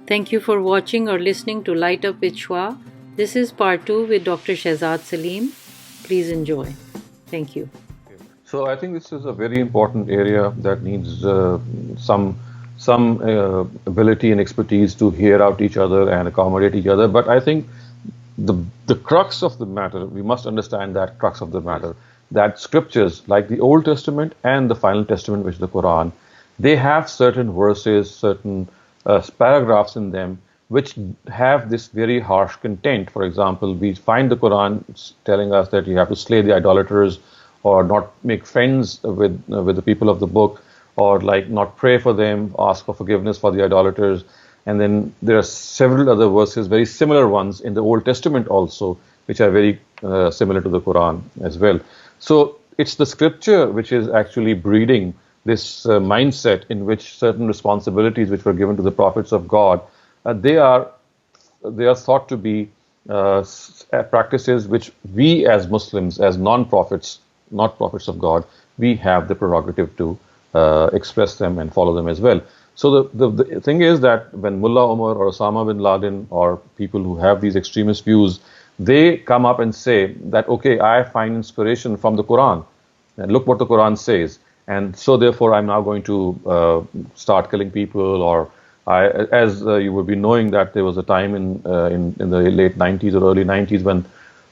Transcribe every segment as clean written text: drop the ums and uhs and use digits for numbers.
Thank you for watching or listening to Light Up with Shua. This is part 2 with Dr. Shehzad Saleem. Please enjoy. Thank you. So I think this is a very important area that needs some ability and expertise to hear out each other and accommodate each other. But I think the the crux of the matter, we must understand that crux of the matter, that scriptures like the Old Testament and the Final Testament, which is the Quran, they have certain verses, certain paragraphs in them which have this very harsh content. For example, we find the Quran telling us that you have to slay the idolaters, or not make friends with the people of the book, or like not pray for them, ask for forgiveness for the idolaters. And then there are several other verses, very similar ones in the Old Testament also, which are very similar to the Quran as well. So it's the scripture which is actually breeding this mindset in which certain responsibilities which were given to the prophets of God, they are thought to be practices which we as Muslims, as non-prophets, not prophets of God, we have the prerogative to express them and follow them as well. So the thing is that when Mullah Omar or Osama bin Laden or people who have these extremist views, they come up and say that, okay, I find inspiration from the Quran, and look what the Quran says, and so therefore I'm now going to start killing people. Or as you would be knowing that there was a time in the late 90s or early 90s when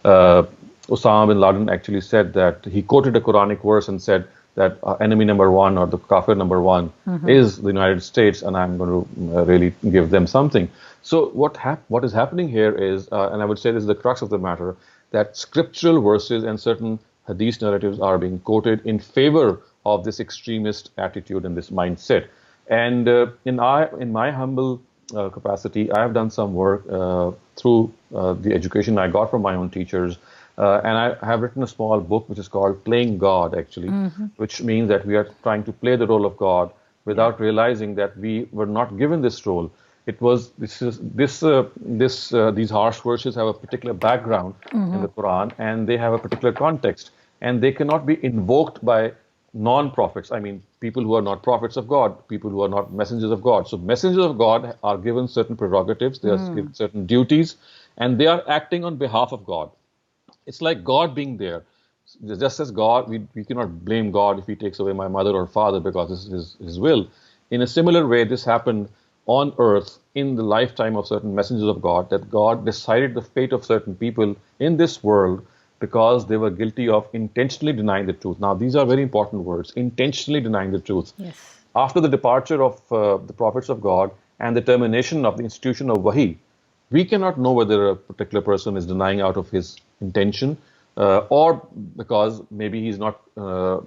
Osama bin Laden actually said that he quoted a Quranic verse and said that enemy number one, or the kafir number one, is the United States, and I'm going to really give them something. So what is happening here is, and I would say this is the crux of the matter, that scriptural verses and certain hadith narratives are being quoted in favor of this extremist attitude and this mindset. And in my humble capacity, I have done some work through the education I got from my own teachers. And I have written a small book which is called Playing God, actually, which means that we are trying to play the role of God without realizing that we were not given this role. It was these harsh verses have a particular background in the Quran, and they have a particular context, and they cannot be invoked by non-prophets. I mean, people who are not prophets of God, people who are not messengers of God. So messengers of God are given certain prerogatives, they are given certain duties, and they are acting on behalf of God. It's like God being there. Just as God, we cannot blame God if He takes away my mother or father because this is His will. In a similar way, this happened on earth in the lifetime of certain messengers of God, that God decided the fate of certain people in this world because they were guilty of intentionally denying the truth. Now, these are very important words, intentionally denying the truth. Yes. After the departure of the prophets of God and the termination of the institution of Wahi, we cannot know whether a particular person is denying out of his intention or because maybe he's not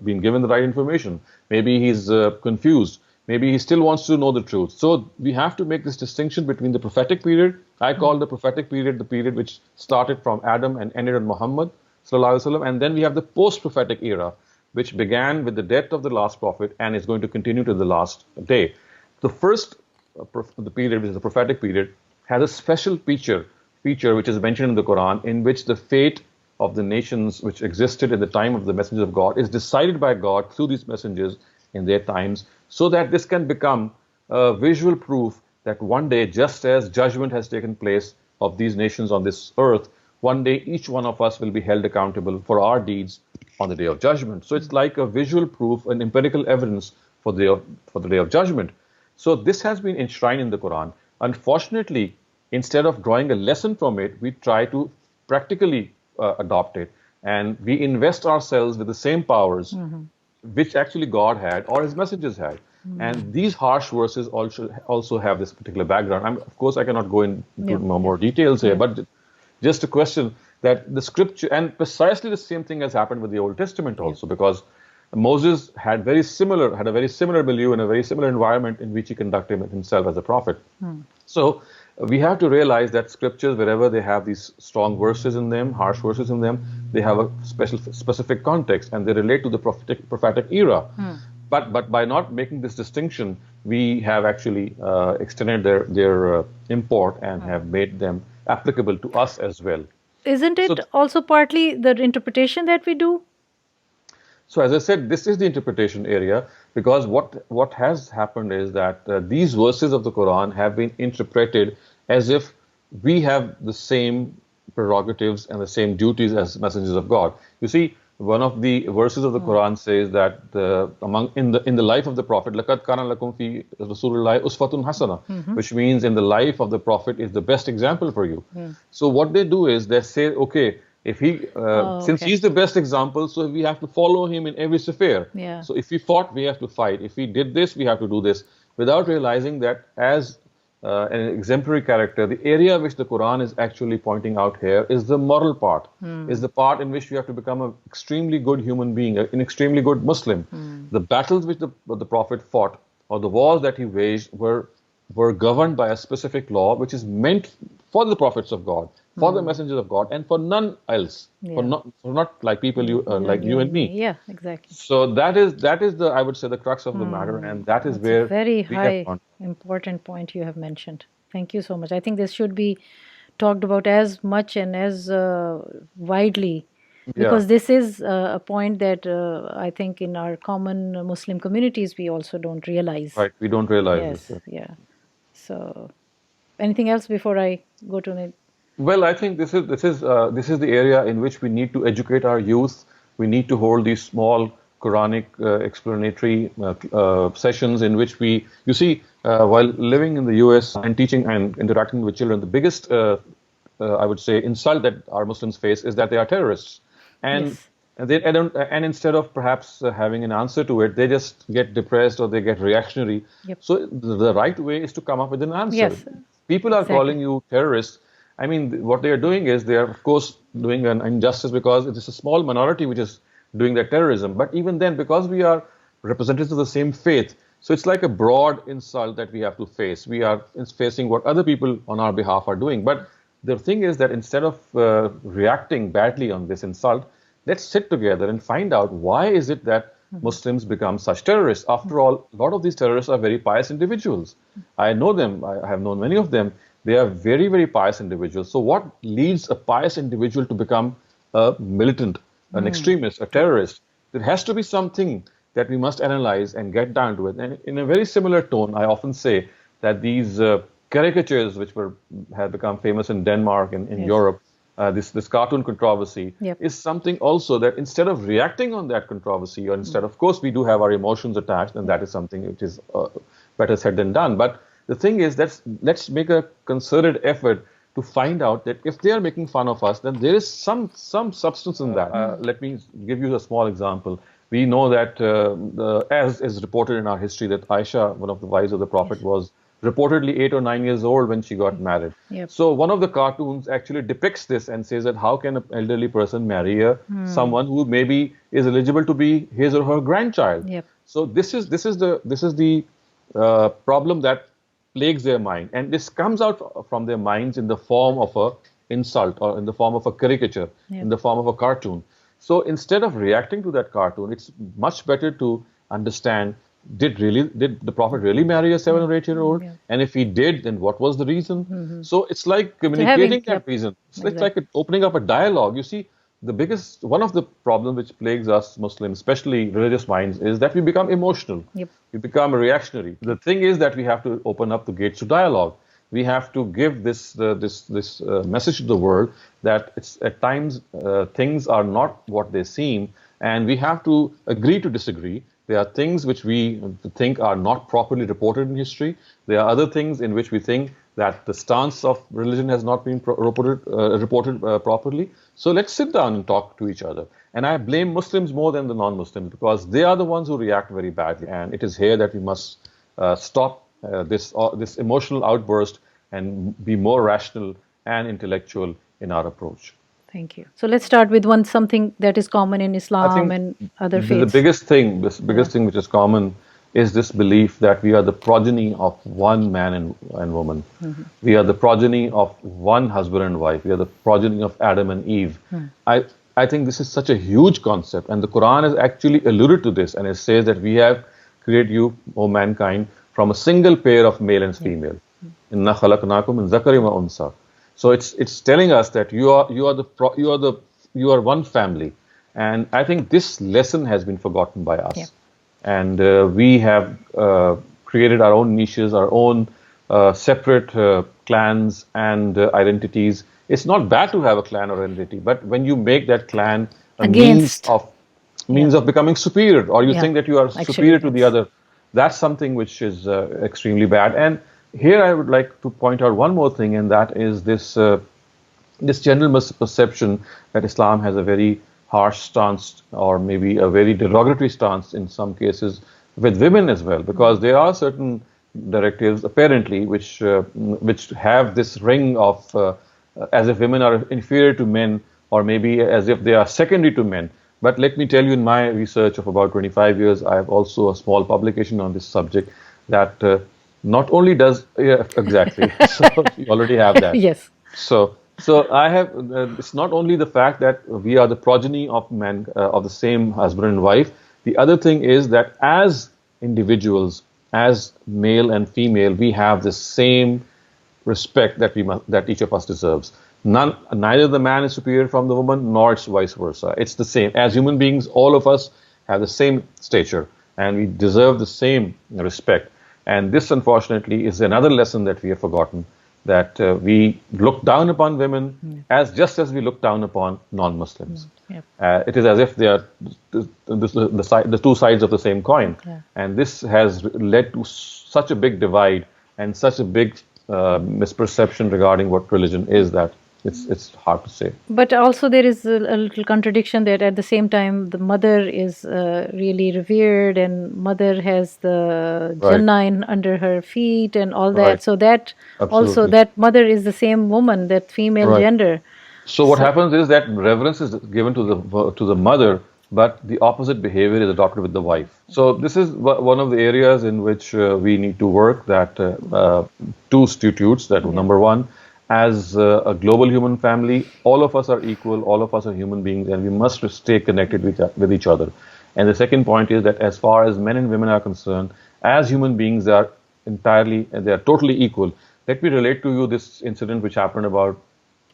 been given the right information. Maybe he's confused. Maybe he still wants to know the truth. So we have to make this distinction between the prophetic period. I call the prophetic period the period which started from Adam and ended on Muhammad sallallahu alaihi wasallam. And then we have the post-prophetic era, which began with the death of the last prophet and is going to continue to the last day. The first the period, which is the prophetic period, has a special feature which is mentioned in the Quran, in which the fate of the nations which existed in the time of the messengers of God is decided by God through these messengers in their times, so that this can become a visual proof that one day, just as judgment has taken place of these nations on this earth, one day each one of us will be held accountable for our deeds on the day of judgment. So it's like a visual proof, an empirical evidence for the day of judgment. So this has been enshrined in the Quran. Unfortunately, instead of drawing a lesson from it, we try to practically adopt it, and we invest ourselves with the same powers which actually God had or His messengers had. And these harsh verses also have this particular background. Of course, I cannot go into more details here, but just a question that the scripture, and precisely the same thing has happened with the Old Testament also, because Moses had a very similar milieu and a very similar environment in which he conducted himself as a prophet. So we have to realize that scriptures, wherever they have these strong verses in them, harsh verses in them, they have a specific context, and they relate to the prophetic era. But by not making this distinction, we have actually extended their import and have made them applicable to us as well. Isn't So, it also partly the interpretation that we do? So as I said, this is the interpretation area, because what has happened is that these verses of the Quran have been interpreted as if we have the same prerogatives and the same duties as messengers of God. You see, one of the verses of the Quran says that in the life of the Prophet, لَقَدْ كَانَ لَكُمْ فِي رَسُولِ اللَّهِ أُسْوَةٌ حَسَنَةٌ, which means in the life of the Prophet is the best example for you. So what they do is they say, okay, if since he's the best example, so we have to follow him in every sphere. Yeah. So if he fought, we have to fight. If he did this, we have to do this, without realizing that as an exemplary character, the area which the Quran is actually pointing out here is the moral part, is the part in which you have to become an extremely good human being, an extremely good Muslim. The battles which the Prophet fought, or the wars that he waged, were governed by a specific law which is meant for the prophets of God, for the messengers of God, and for none else, for not like people like you and me. Yeah, exactly. So that is the, I would say, the crux of the matter, and that is where a very we high have gone. important point you have mentioned. Thank you so much. I think this should be talked about as much and as widely, because this is a point that I think in our common Muslim communities we also don't realize. Right, we don't realize Yes, this. yeah. So, anything else before I go to the? Well, I think this is the area in which we need to educate our youth. We need to hold these small Quranic explanatory sessions in which you see, while living in the US and teaching and interacting with children, the biggest, I would say, insult that our Muslims face is that they are terrorists. And Yes. and instead of perhaps having an answer to it, they just get depressed or they get reactionary. Yep. So the right way is to come up with an answer. Yes, People are exactly. calling you terrorists. I mean, what they are doing is they are, of course, doing an injustice because it is a small minority which is doing that terrorism. But even then, because we are representatives of the same faith, so it's like a broad insult that we have to face. We are facing what other people on our behalf are doing. But the thing is that instead of reacting badly on this insult, let's sit together and find out why is it that Muslims become such terrorists. After all, a lot of these terrorists are very pious individuals. I know them. I have known many of them. They are very, very pious individuals. So what leads a pious individual to become a militant, an extremist, a terrorist? There has to be something that we must analyze and get down to it. And in a very similar tone, I often say that these caricatures which have become famous in Denmark and in Europe, this cartoon controversy is something also that instead of reacting on that controversy, or instead, of course, we do have our emotions attached, and that is something which is better said than done. But the thing is that let's make a concerted effort to find out that if they are making fun of us, then there is some substance in that. Let me give you a small example. We know that, as is reported in our history, that Aisha, one of the wives of the Prophet, was reportedly 8 or 9 years old when she got married. So one of the cartoons actually depicts this and says that how can an elderly person marry someone who maybe is eligible to be his or her grandchild? So this is the problem that plagues their mind, and this comes out from their minds in the form of a insult, or in the form of a caricature, in the form of a cartoon. So instead of reacting to that cartoon, it's much better to understand, did the Prophet really marry a 7 or 8 year old? And if he did, then what was the reason? So it's like communicating that reason. It's like opening up a dialogue. You see, one of the problems which plagues us Muslims, especially religious minds, is that we become emotional. We become reactionary. The thing is that we have to open up the gates to dialogue. We have to give this message to the world that it's at times things are not what they seem, and we have to agree to disagree. There are things which we think are not properly reported in history. There are other things in which we think that the stance of religion has not been reported properly. So let's sit down and talk to each other. And I blame Muslims more than the non-Muslims, because they are the ones who react very badly. And it is here that we must stop this emotional outburst and be more rational and intellectual in our approach. Thank you. So let's start with something that is common in Islam and other faiths. The biggest thing which is common is this belief that we are the progeny of one man and woman. We are the progeny of one husband and wife. We are the progeny of Adam and Eve. I think this is such a huge concept, and the Quran has actually alluded to this, and it says that we have created you, O mankind, from a single pair of male and female. Inna khalaqnakum min zakarin wa unsa. So it's telling us that you are one family, And I think this lesson has been forgotten by Yeah. us. And we have created our own niches, our own separate clans and identities. It's not bad to have a clan or identity, but when you make that clan a Against. means of becoming superior, or you Yeah. think that you are Actually, superior to the other, that's something which is extremely bad. And here I would like to point out one more thing, and that is this general misperception that Islam has a very harsh stance, or maybe a very derogatory stance in some cases with women as well, because there are certain directives apparently which have this ring of as if women are inferior to men, or maybe as if they are secondary to men. But let me tell you, in my research of about 25 years, I have also a small publication on this subject that not only does, yeah, exactly, so you already have that. yes. So I have. It's not only the fact that we are the progeny of men of the same husband and wife. The other thing is that as individuals, as male and female, we have the same respect that each of us deserves. Neither the man is superior from the woman, nor it's vice versa. It's the same. As human beings, all of us have the same stature, and we deserve the same respect. And this, unfortunately, is another lesson that we have forgotten, that we look down upon women just as we look down upon non-Muslims. Yep. It is as if they are the two sides of the same coin. Yeah. And this has led to such a big divide and such a big misperception regarding what religion is, that it's hard to say. But also there is a little contradiction that at the same time the mother is really revered, and mother has the Right. Jannah under her feet and all that. Right. So that also Absolutely. that mother is the same woman, that female Right. gender. So what happens is that reverence is given to the mother, but the opposite behavior is adopted with the wife. So this is one of the areas in which we need to work. That two statutes. That number one, as a global human family, all of us are equal. All of us are human beings, and we must stay connected with each other. And the second point is that as far as men and women are concerned, as human beings, they are totally equal. Let me relate to you this incident which happened about,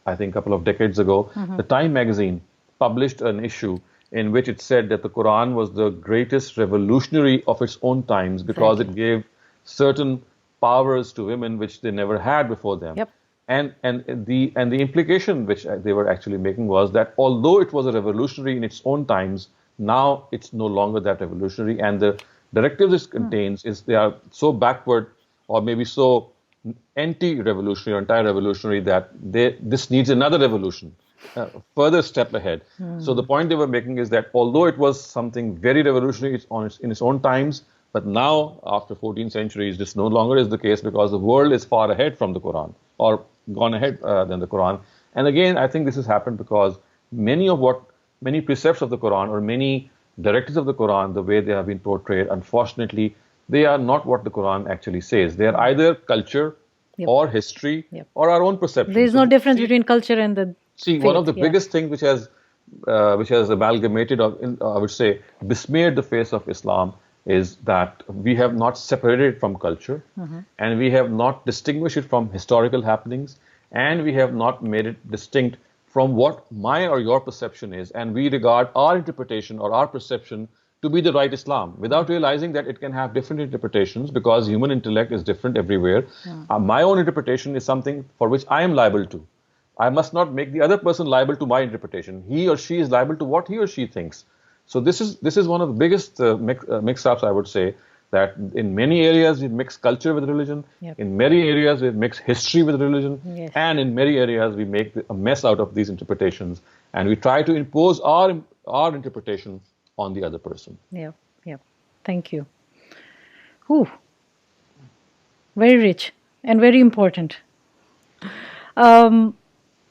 I think, a couple of decades ago. The Time magazine published an issue in which it said that the Quran was the greatest revolutionary of its own times because it gave certain powers to women which they never had before them. Yep. And the implication which they were actually making was that although it was a revolutionary in its own times, now it's no longer that revolutionary, and the directives it contains they are so backward, or maybe so anti-revolutionary or anti-revolutionary, that this needs another revolution, further step ahead. So the point they were making is that although it was something very revolutionary in its own times, but now after 14 centuries, this no longer is the case, because the world is far ahead from the Quran, or gone ahead than the Quran. And again, I think this has happened because many precepts of the Quran, or many directives of the Quran, the way they have been portrayed, unfortunately, they are not what the Quran actually says. They are either culture or history or our own perception. There is no difference between culture and the faith. One of the biggest things which has amalgamated, or I would say besmeared the face of Islam, is that we have not separated it from culture, and we have not distinguished it from historical happenings, and we have not made it distinct from what my or your perception is, and we regard our interpretation or our perception to be the right Islam, without realizing that it can have different interpretations, because human intellect is different everywhere. My own interpretation is something for which I am liable to. I must not make the other person liable to my interpretation. He or she is liable to what he or she thinks. So this is one of the biggest mix-ups, I would say, that in many areas we mix culture with religion, in many areas we mix history with religion, and in many areas we make a mess out of these interpretations, and we try to impose our interpretation on the other person. Yeah. Thank you. Whew. Very rich and very important.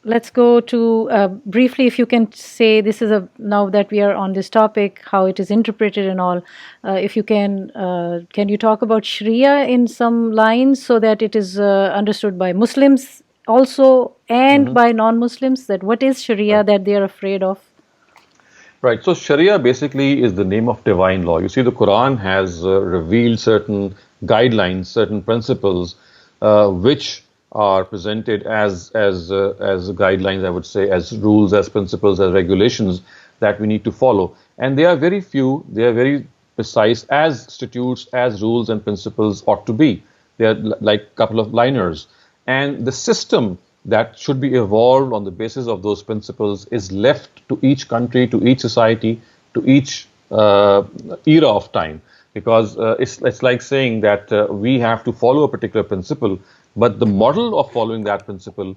Let's go to briefly, if you can say, this is now that we are on this topic, how it is interpreted and all. If you can you talk about Sharia in some lines so that it is understood by Muslims also and by non-Muslims? That what is Sharia that they are afraid of? Right. So Sharia basically is the name of divine law. You see, the Quran has revealed certain guidelines, certain principles, which are presented as guidelines, I would say, as rules, as principles, as regulations. that we need to follow. And they are very few, they are very precise, as statutes, as rules and principles ought to be. They are like a couple of liners. And the system that should be evolved on the basis of those principles is left to each country, to each society, to each era of time. Because it's like saying that we have to follow a particular principle, but the model of following that principle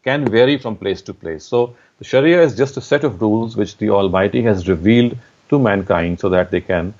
can vary from place to place. So the Sharia is just a set of rules which the Almighty has revealed to mankind so that they can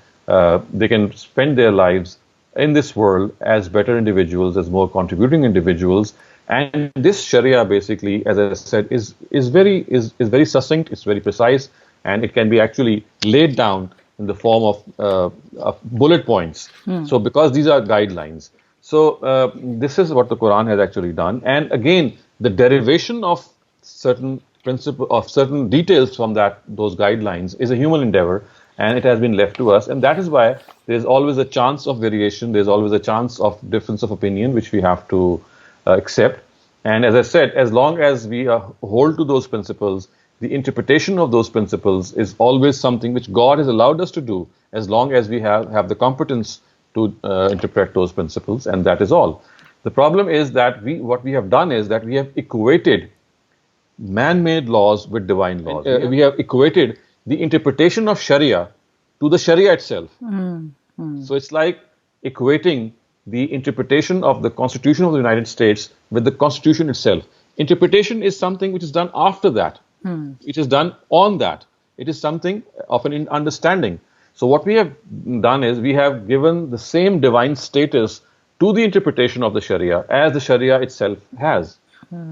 spend their lives in this world as better individuals, as more contributing individuals. And this Sharia basically, as I said, is very succinct, it's very precise, and it can be actually laid down in the form of bullet points. So because these are guidelines. So this is what the Quran has actually done. And again, the derivation of certain details from those guidelines is a human endeavor, and it has been left to us. And that is why there's always a chance of variation, there's always a chance of difference of opinion, which we have to accept. And as I said, as long as we hold to those principles, the interpretation of those principles is always something which God has allowed us to do, as long as we have the competence to interpret those principles, and that is all. The problem is that what we have done is that we have equated man-made laws with divine laws. We have equated the interpretation of Sharia to the Sharia itself. So it's like equating the interpretation of the Constitution of the United States with the Constitution itself. Interpretation is something which is done after that. It is done on that. It is something of an understanding. So what we have done is we have given the same divine status to the interpretation of the Sharia as the Sharia itself has,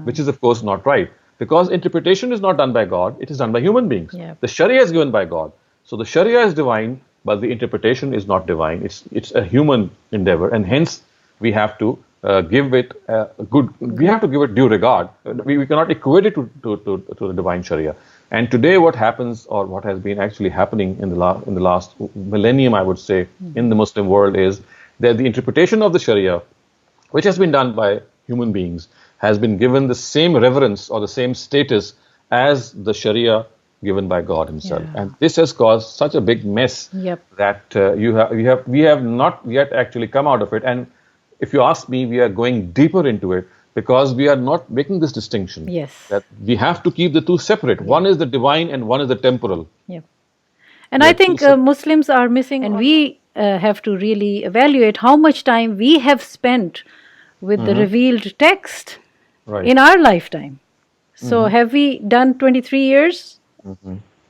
which is of course not right. Because interpretation is not done by God, it is done by human beings. The Sharia is given by God. So the Sharia is divine, but the interpretation is not divine. It's a human endeavor, and hence we have to give it we have to give it due regard. We cannot equate it to the divine Sharia. And today what happens, or what has been actually happening in the last millennium, I would say, in the Muslim world, is that the interpretation of the Sharia, which has been done by human beings, has been given the same reverence or the same status as the Sharia given by God Himself. And this has caused such a big mess that we have not yet actually come out of it. And if you ask me, we are going deeper into it because we are not making this distinction. That we have to keep the two separate. One is the divine and one is the temporal. And I think Muslims are missing, and we have to really evaluate how much time we have spent with the revealed text in our lifetime. So have we done 23 years?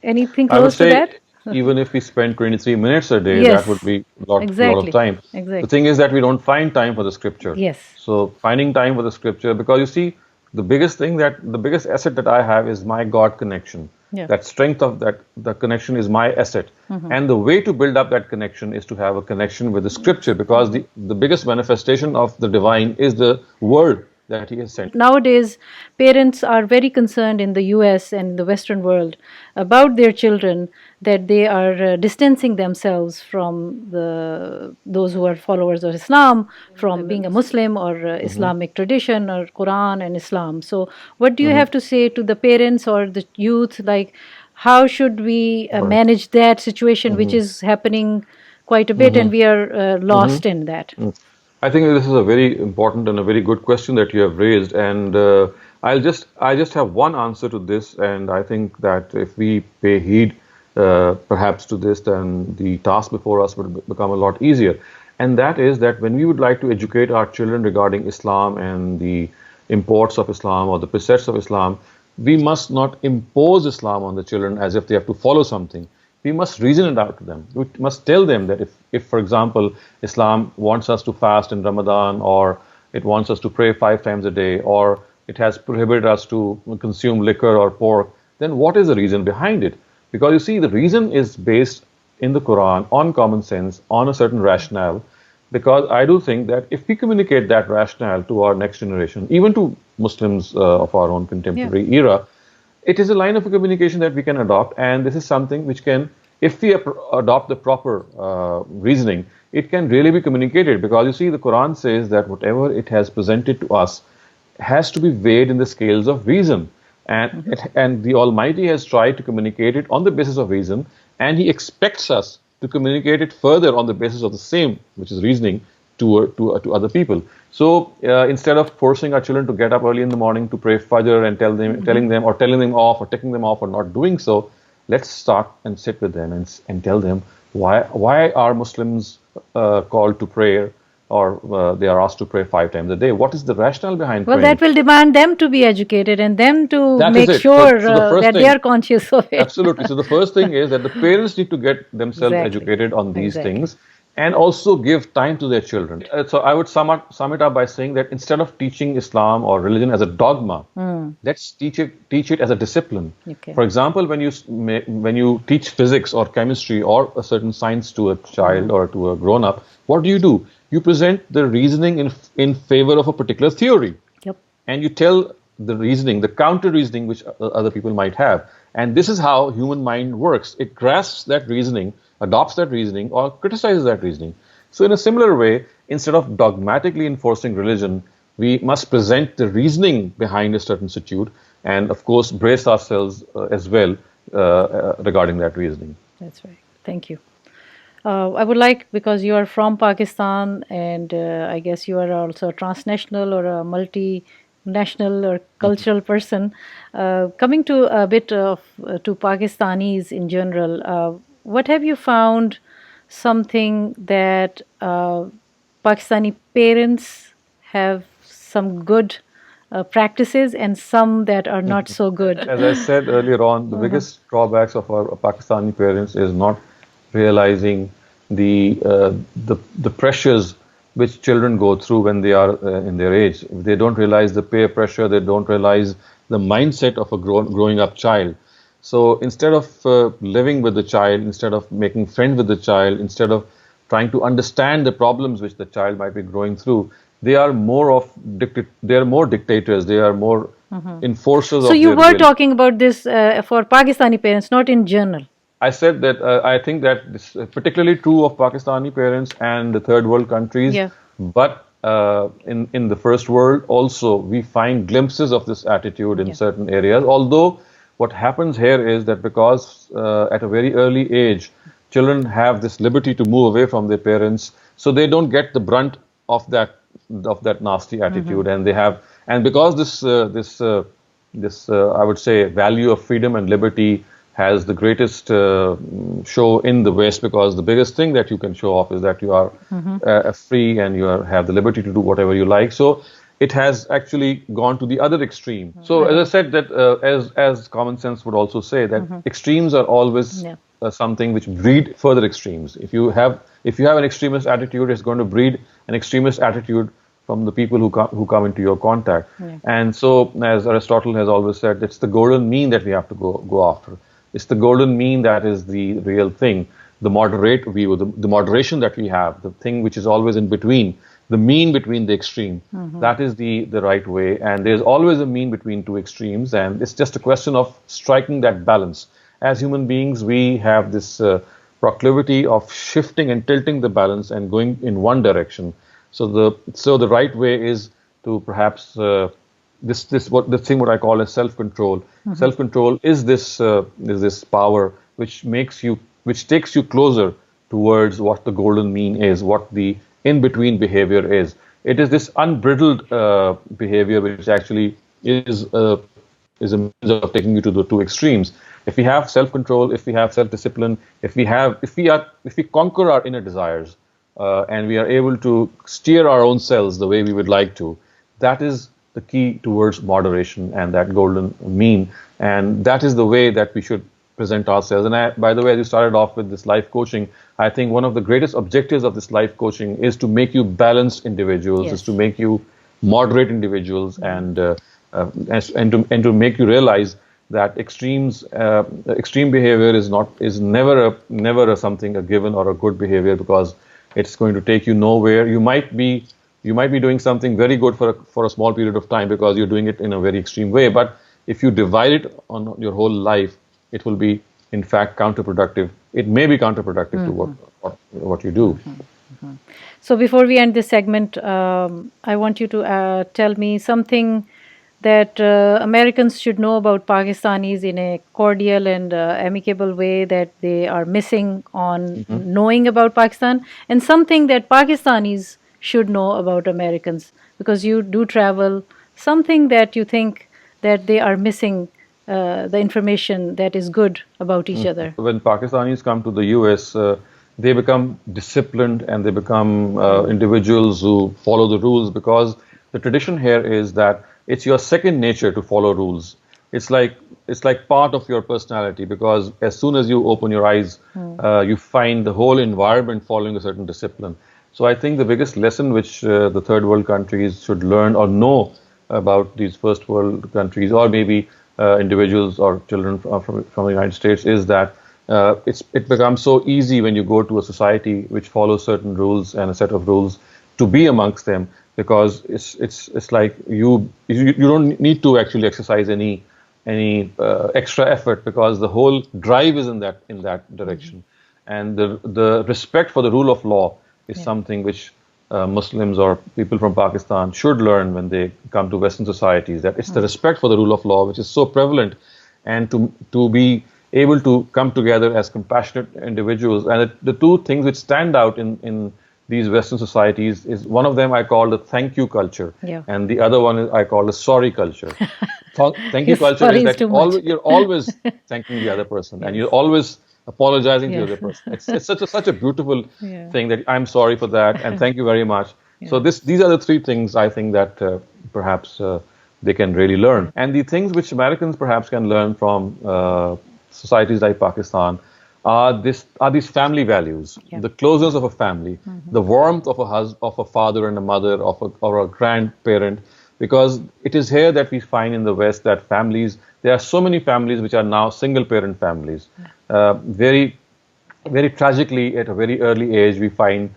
Anything close to that? Even if we spend 23 minutes a day, that would be a lot of time. The thing is that we don't find time for the scripture. So finding time for the scripture, because you see, the biggest asset that I have is my God connection. That strength of the connection is my asset. And the way to build up that connection is to have a connection with the scripture, because the biggest manifestation of the divine is the word that He has sent. Nowadays, parents are very concerned in the US and the Western world about their children, that they are distancing themselves from those who are followers of Islam, from being a Muslim or Islamic tradition or Quran and Islam. So what do you have to say to the parents or the youth, like how should we manage that situation, which is happening quite a bit and we are lost in that? I think this is a very important and a very good question that you have raised, and I just have one answer to this, and I think that if we pay heed perhaps to this, then the task before us would become a lot easier. And that is that when we would like to educate our children regarding Islam and the imports of Islam or the precepts of Islam, we must not impose Islam on the children as if they have to follow something. We must reason it out to them. We must tell them that if, for example, Islam wants us to fast in Ramadan, or it wants us to pray 5 times a day, or it has prohibited us to consume liquor or pork, then what is the reason behind it? Because you see, the reason is based in the Quran on common sense, on a certain rationale. Because I do think that if we communicate that rationale to our next generation, even to Muslims of our own contemporary era, it is a line of communication that we can adopt, and this is something which can, if we adopt the proper reasoning, it can really be communicated. Because you see, the Quran says that whatever it has presented to us has to be weighed in the scales of reason. And the Almighty has tried to communicate it on the basis of reason, and He expects us to communicate it further on the basis of the same, which is reasoning, to other people. So instead of forcing our children to get up early in the morning to pray Fajr and telling them off or taking them off or not doing so, let's start and sit with them and tell them why are Muslims called to prayer, or they are asked to pray 5 times a day. What is the rationale behind Well, praying? that will demand them to be educated and them to That is make it. sure So the first that they thing, are conscious of it. absolutely. So the first thing is that the parents need to get themselves Exactly. educated on these Exactly. things and also give time to their children. So I would sum it up by saying that instead of teaching Islam or religion as a dogma, let's teach it as a discipline. Okay. For example, when you teach physics or chemistry or a certain science to a child or to a grown up, what do? You present the reasoning in favor of a particular theory. Yep. And you tell the reasoning, the counter reasoning which other people might have. And this is how human mind works. It grasps that reasoning, adopts that reasoning, or criticizes that reasoning. So in a similar way, instead of dogmatically enforcing religion, we must present the reasoning behind a certain statute and, of course, brace ourselves as well regarding that reasoning. That's right. Thank you. I would like, because you are from Pakistan and I guess you are also a transnational or a multinational or cultural person, coming to a bit of to Pakistanis in general, what have you found something that Pakistani parents have some good practices and some that are not so good? As I said earlier on, the biggest drawbacks of our Pakistani parents is not realizing the pressures which children go through when they are in their age. They don't realize the peer pressure. They don't realize the mindset of a growing up child. So instead of living with the child, instead of making friends with the child, instead of trying to understand the problems which the child might be going through, they are more dictators. They are more enforcers So of you their were will. talking about this for Pakistani parents, not in general. I said that I think that this is particularly true of Pakistani parents and the third world countries, Yeah. but in the first world also we find glimpses of this attitude in Yeah. certain areas. Although what happens here is that because at a very early age, children have this liberty to move away from their parents, so they don't get the brunt of that nasty attitude, and because this I would say value of freedom and liberty has the greatest show in the West, because the biggest thing that you can show off is that you are free and have the liberty to do whatever you like. So it has actually gone to the other extreme. So as I said, that as common sense would also say that extremes are always something which breed further extremes. If you have an extremist attitude, it's going to breed an extremist attitude from the people who come into your contact. And so, as Aristotle has always said, it's the golden mean that we have to go after. It's the golden mean that is the real thing, the moderate view, the moderation that we have, the thing which is always in between, the mean between the extreme. That is the right way, and there's always a mean between two extremes, and it's just a question of striking that balance. As human beings, we have this proclivity of shifting and tilting the balance and going in one direction. So the right way is to perhaps the thing what I call as self-control. Self-control is this power which takes you closer towards what the golden mean is, what the in-between behavior is. It is this unbridled behavior which actually is a means of taking you to the two extremes. If we have self-control, if we have self-discipline, if we conquer our inner desires, and we are able to steer our own selves the way we would like to, that is the key towards moderation and that golden mean. And that is the way that we should present ourselves. And by the way, as you started off with this life coaching, I think one of the greatest objectives of this life coaching is to make you balanced individuals, is to make you moderate individuals, and to make you realize that extreme behavior is never a given or a good behavior, because it's going to take you nowhere. You might be doing something very good for a small period of time because you're doing it in a very extreme way. But if you divide it on your whole life, it will be, in fact, counterproductive. It may be counterproductive to what you do. So before we end this segment, I want you to tell me something that Americans should know about Pakistanis in a cordial and amicable way that they are missing on knowing about Pakistan, and something that Pakistanis should know about Americans, because you do travel, something that you think that they are missing the information that is good about each other. When Pakistanis come to the US, they become disciplined and they become individuals who follow the rules, because the tradition here is that it's your second nature to follow rules. It's like part of your personality, because as soon as you open your eyes, you find the whole environment following a certain discipline. So I think the biggest lesson which the third world countries should learn or know about these first world countries, or maybe individuals or children from the United States, is that it becomes so easy when you go to a society which follows certain rules and a set of rules to be amongst them, because it's like you don't need to actually exercise any extra effort, because the whole drive is in that direction. And the respect for the rule of law is something which Muslims or people from Pakistan should learn when they come to Western societies, that it's the respect for the rule of law which is so prevalent, and to be able to come together as compassionate individuals. And the two things which stand out in these Western societies is, one of them I call the thank you culture, and the other one is I call the sorry culture. Thank you culture is that you're always thanking the other person, and you're always apologizing to the other person. It's such a beautiful thing, that I'm sorry for that and thank you very much. So these are the three things I think that perhaps they can really learn. And the things which Americans perhaps can learn from societies like Pakistan are these family values, the closeness of a family, the warmth of a father and a mother, or a grandparent. Because it is here that we find in the West that there are so many families which are now single parent families. Very, very tragically, at a very early age, we find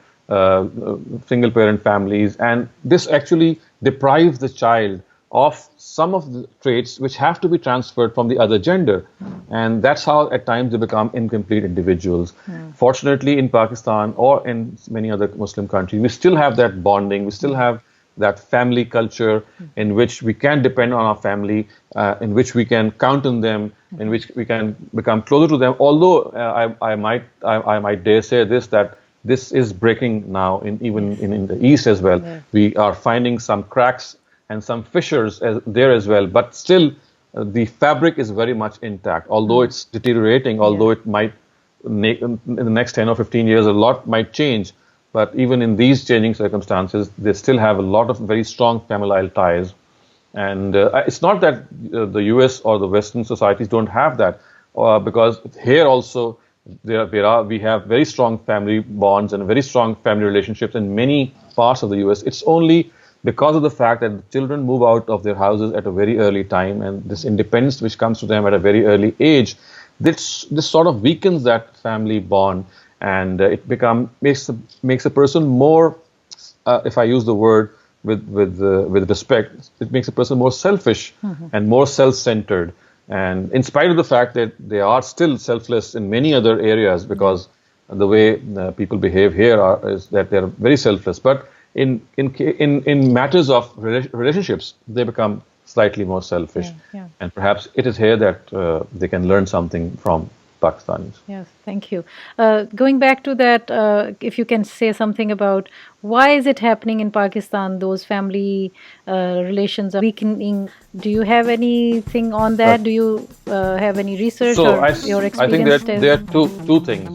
single parent families, and this actually deprives the child of some of the traits which have to be transferred from the other gender. And that's how at times they become incomplete individuals. Fortunately, in Pakistan or in many other Muslim countries, we still have that bonding, we still have that family culture in which we can depend on our family, in which we can count on them, in which we can become closer to them. Although I might dare say that this is breaking now, even in the East as well. We are finding some cracks and some fissures there as well, but still the fabric is very much intact. Although it's deteriorating, although it might, in the next 10 or 15 years, a lot might change. But even in these changing circumstances, they still have a lot of very strong familial ties. And it's not that the US or the Western societies don't have that, because here also we have very strong family bonds and very strong family relationships in many parts of the US. It's only because of the fact that the children move out of their houses at a very early time, and this independence which comes to them at a very early age, this sort of weakens that family bond. And it makes a person more, if I use the word with respect, it makes a person more selfish and more self-centered. And in spite of the fact that they are still selfless in many other areas, because the way people behave here is that they're very selfless. But in matters of relationships, they become slightly more selfish. And perhaps it is here that they can learn something from Pakistanis. Yes, thank you. Going back to that, if you can say something about why is it happening in Pakistan, those family relations are weakening. Do you have anything on that? Do you have any research or your experience? I think there are two things.